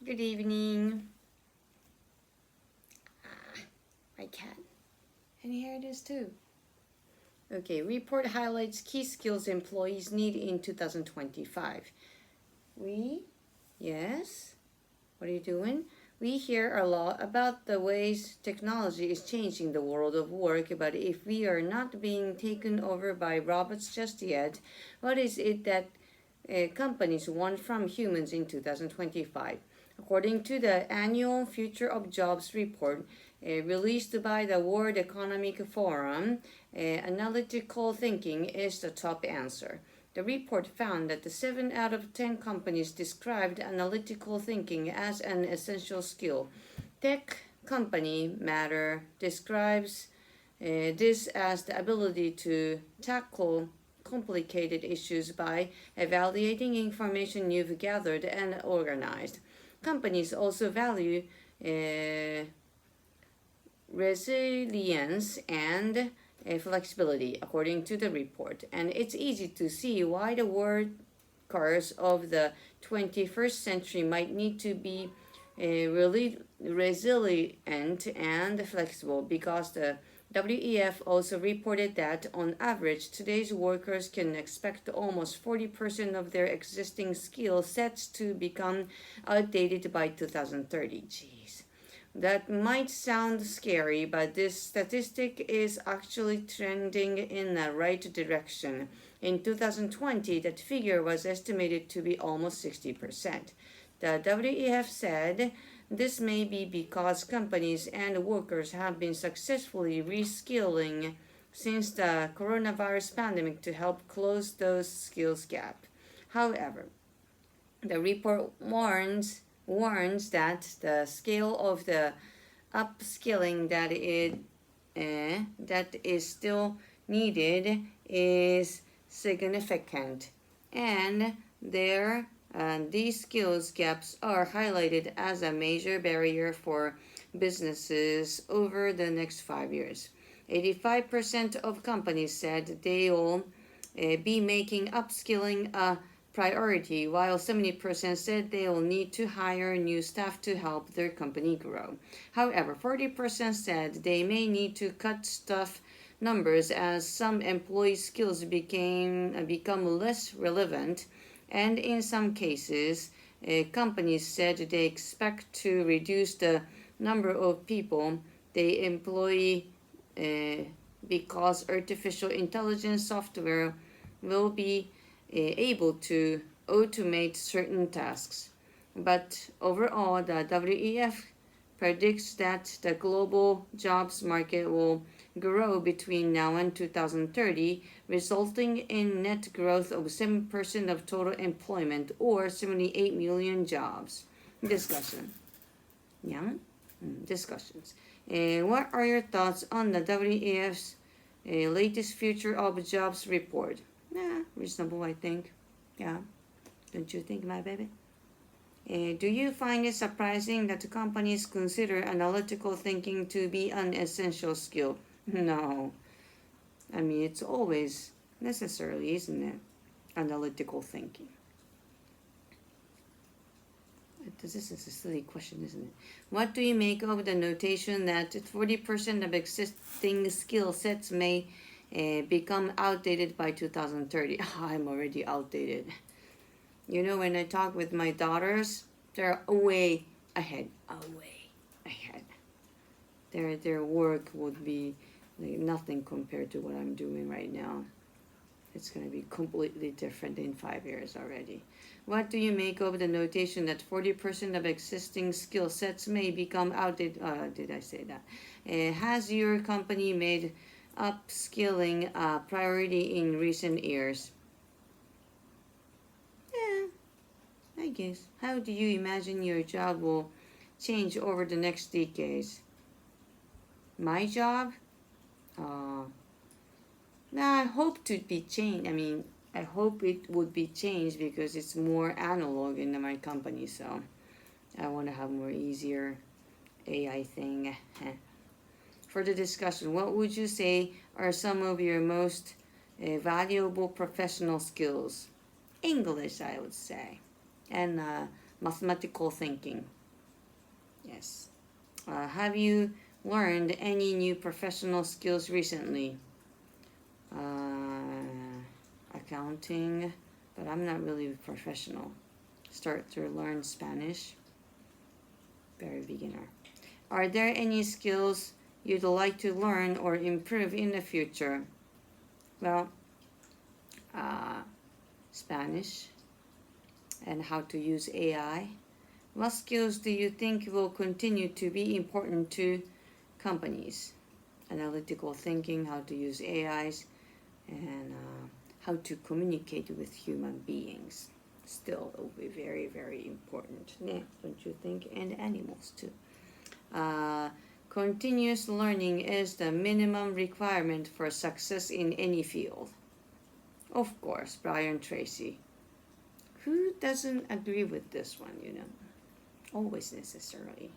Good evening. My cat. And here it is too. Okay, report highlights key skills employees need in 2025. Yes? What are you doing? We hear a lot about the ways technology is changing the world of work, but if we are not being taken over by robots just yet, what is it that companies want from humans in 2025? According to the annual Future of Jobs report released by the World Economic Forum, analytical thinking is the top answer. The report found that the 7 out of 10 companies described analytical thinking as an essential skill. Tech company Matter describes this as the ability to tackle complicated issues by evaluating information you've gathered and organized. Companies also value resilience and flexibility, according to the report. And it's easy to see why the workers of the 21st century might need to be really resilient and flexible, because the WEF also reported that on average today's workers can expect almost 40% of their existing skill sets to become outdated by 2030. Jeez. That might sound scary, but this statistic is actually trending in the right direction. In 2020, that figure was estimated to be almost 60%. The WEF said this may be because companies and workers have been successfully reskilling since the coronavirus pandemic to help close those skills gap. However, the report warns that the scale of the upskilling that is still needed is significant, and these skills gaps are highlighted as a major barrier for businesses over the next 5 years. 85% of companies said they will be making upskilling a priority, while 70% said they will need to hire new staff to help their company grow. However, 40% said they may need to cut staff numbers as some employee skills become less relevant, and in some cases, companies said they expect to reduce the number of people they employ because artificial intelligence software will be able to automate certain tasks. But overall, the WEF predicts that the global jobs market will grow between now and 2030, resulting in net growth of 7% of total employment, or 78 million jobs. Discussion. Yeah? Discussions. What are your thoughts on the WEF's latest Future of Jobs report? Reasonable, I think. Yeah. Don't you think, my baby? Do you find it surprising that companies consider analytical thinking to be an essential skill? No. I mean, it's always necessary, isn't it? Analytical thinking. This is a silly question, isn't it? What do you make of the notation that 40% of existing skill sets may become outdated by 2030? I'm already outdated. You know, when I talk with my daughters, they're way ahead. Their work would be like nothing compared to what I'm doing right now. It's going to be completely different in 5 years already. What do you make of the notation that 40% of existing skill sets may become outdated? Did I say that? Has your company made upskilling a priority in recent years? Yeah, I guess. How do you imagine your job will change over the next decades? My job? I hope to be changed. I mean, I hope it would be changed because it's more analog in my company. So I want to have more easier AI thing. For the discussion, what would you say are some of your most valuable professional skills? English, I would say. And mathematical thinking. Yes. Have you learned any new professional skills recently? Accounting, but I'm not really a professional. Start to learn Spanish. Very beginner. Are there any skills you'd like to learn or improve in the future? Well, Spanish and how to use AI. What skills do you think will continue to be important to companies? Analytical thinking, how to use AIs, and how to communicate with human beings. Still, it will be very, very important, don't you think? And animals too. Continuous learning is the minimum requirement for success in any field. Of course, Brian Tracy. Who doesn't agree with this one, Always necessarily.